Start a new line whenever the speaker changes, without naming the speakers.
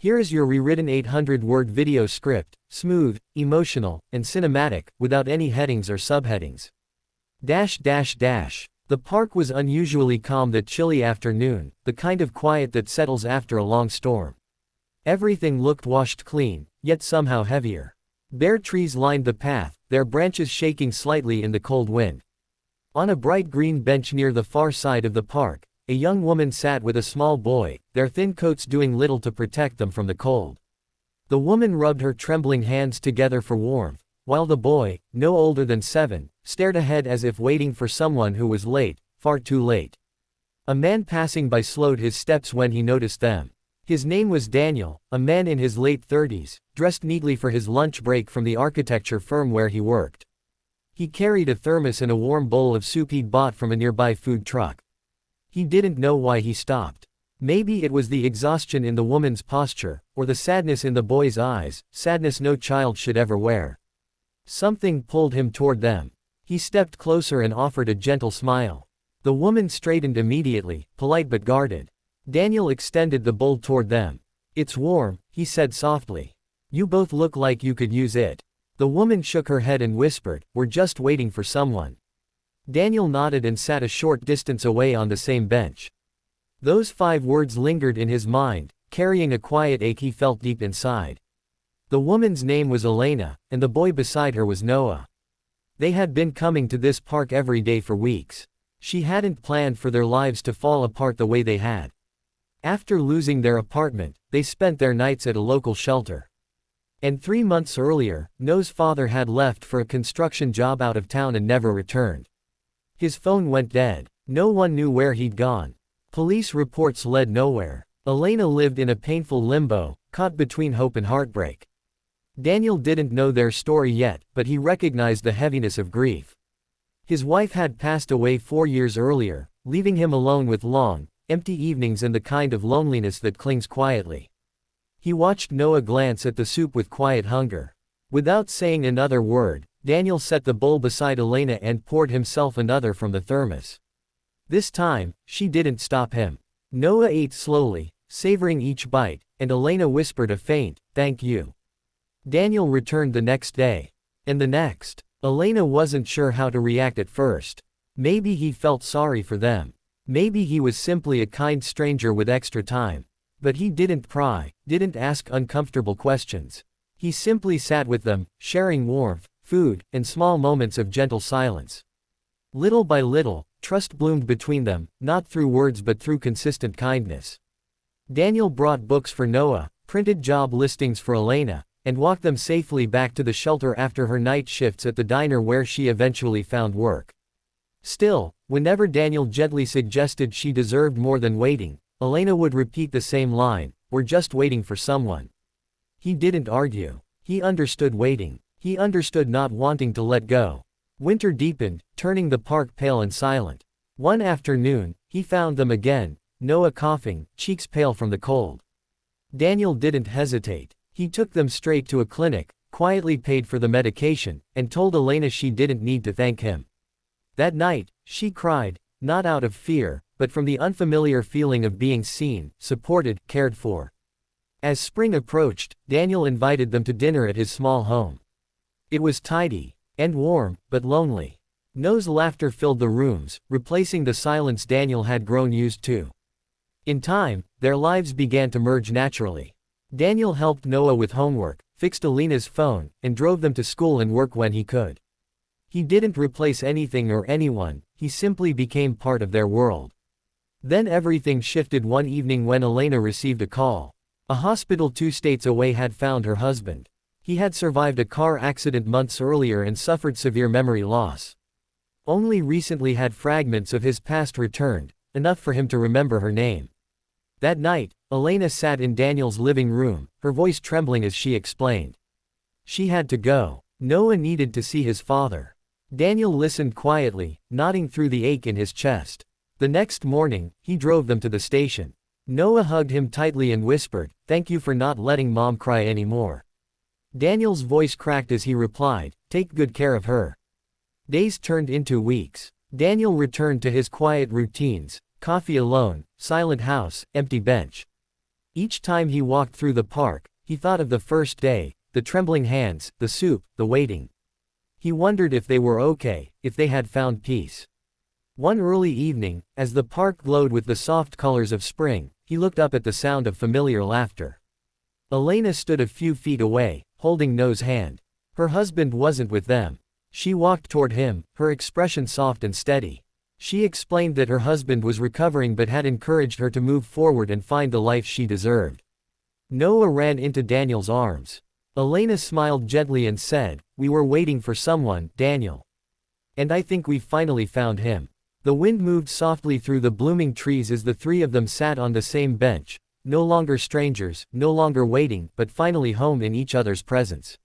Here is your rewritten 800-word video script, smooth, emotional, and cinematic, without any headings or subheadings. The park was unusually calm that chilly afternoon, the kind of quiet that settles after a long storm. Everything looked washed clean, yet somehow heavier. Bare trees lined the path, their branches shaking slightly in the cold wind. On a bright green bench near the far side of the park, a young woman sat with a small boy, their thin coats doing little to protect them from the cold. The woman rubbed her trembling hands together for warmth, while the boy, no older than 7, stared ahead as if waiting for someone who was late, far too late. A man passing by slowed his steps when he noticed them. His name was Daniel, a man in his late 30s, dressed neatly for his lunch break from the architecture firm where he worked. He carried a thermos and a warm bowl of soup he'd bought from a nearby food truck. He didn't know why he stopped. Maybe it was the exhaustion in the woman's posture, or the sadness in the boy's eyes, sadness no child should ever wear. Something pulled him toward them. He stepped closer and offered a gentle smile. The woman straightened immediately, polite but guarded. Daniel extended the bowl toward them. "It's warm," he said softly. "You both look like you could use it." The woman shook her head and whispered, "We're just waiting for someone." Daniel nodded and sat a short distance away on the same bench. Those 5 words lingered in his mind, carrying a quiet ache he felt deep inside. The woman's name was Elena, and the boy beside her was Noah. They had been coming to this park every day for weeks. She hadn't planned for their lives to fall apart the way they had. After losing their apartment, they spent their nights at a local shelter. And 3 months earlier, Noah's father had left for a construction job out of town and never returned. His phone went dead. No one knew where he'd gone. Police reports led nowhere. Elena lived in a painful limbo, caught between hope and heartbreak. Daniel didn't know their story yet, but he recognized the heaviness of grief. His wife had passed away 4 years earlier, leaving him alone with long, empty evenings and the kind of loneliness that clings quietly. He watched Noah glance at the soup with quiet hunger. Without saying another word, Daniel set the bowl beside Elena and poured himself another from the thermos. This time, she didn't stop him. Noah ate slowly, savoring each bite, and Elena whispered a faint, "Thank you." Daniel returned the next day. And the next. Elena wasn't sure how to react at first. Maybe he felt sorry for them. Maybe he was simply a kind stranger with extra time. But he didn't pry, didn't ask uncomfortable questions. He simply sat with them, sharing warmth, food, and small moments of gentle silence. Little by little, trust bloomed between them, not through words but through consistent kindness. Daniel brought books for Noah, printed job listings for Elena, and walked them safely back to the shelter after her night shifts at the diner where she eventually found work. Still, whenever Daniel gently suggested she deserved more than waiting, Elena would repeat the same line, "We're just waiting for someone." He didn't argue. He understood waiting. He understood not wanting to let go. Winter deepened, turning the park pale and silent. One afternoon, he found them again, Noah coughing, cheeks pale from the cold. Daniel didn't hesitate. He took them straight to a clinic, quietly paid for the medication, and told Elena she didn't need to thank him. That night, she cried, not out of fear, but from the unfamiliar feeling of being seen, supported, cared for. As spring approached, Daniel invited them to dinner at his small home. It was tidy and warm, but lonely. Noah's laughter filled the rooms, replacing the silence Daniel had grown used to. In time, their lives began to merge naturally. Daniel helped Noah with homework, fixed Elena's phone, and drove them to school and work when he could. He didn't replace anything or anyone, he simply became part of their world. Then everything shifted one evening when Elena received a call. A hospital 2 states away had found her husband. He had survived a car accident months earlier and suffered severe memory loss. Only recently had fragments of his past returned, enough for him to remember her name. That night, Elena sat in Daniel's living room, her voice trembling as she explained. She had to go. Noah needed to see his father. Daniel listened quietly, nodding through the ache in his chest. The next morning, he drove them to the station. Noah hugged him tightly and whispered, "Thank you for not letting Mom cry anymore." Daniel's voice cracked as he replied, "Take good care of her." Days turned into weeks. Daniel returned to his quiet routines, coffee alone, silent house, empty bench. Each time he walked through the park, he thought of the first day, the trembling hands, the soup, the waiting. He wondered if they were okay, if they had found peace. One early evening, as the park glowed with the soft colors of spring, he looked up at the sound of familiar laughter. Elena stood a few feet away, holding Noah's hand. Her husband wasn't with them. She walked toward him, her expression soft and steady. She explained that her husband was recovering but had encouraged her to move forward and find the life she deserved. Noah ran into Daniel's arms. Elena smiled gently and said, "We were waiting for someone, Daniel. And I think we've finally found him." The wind moved softly through the blooming trees as the three of them sat on the same bench, no longer strangers, no longer waiting, but finally home in each other's presence.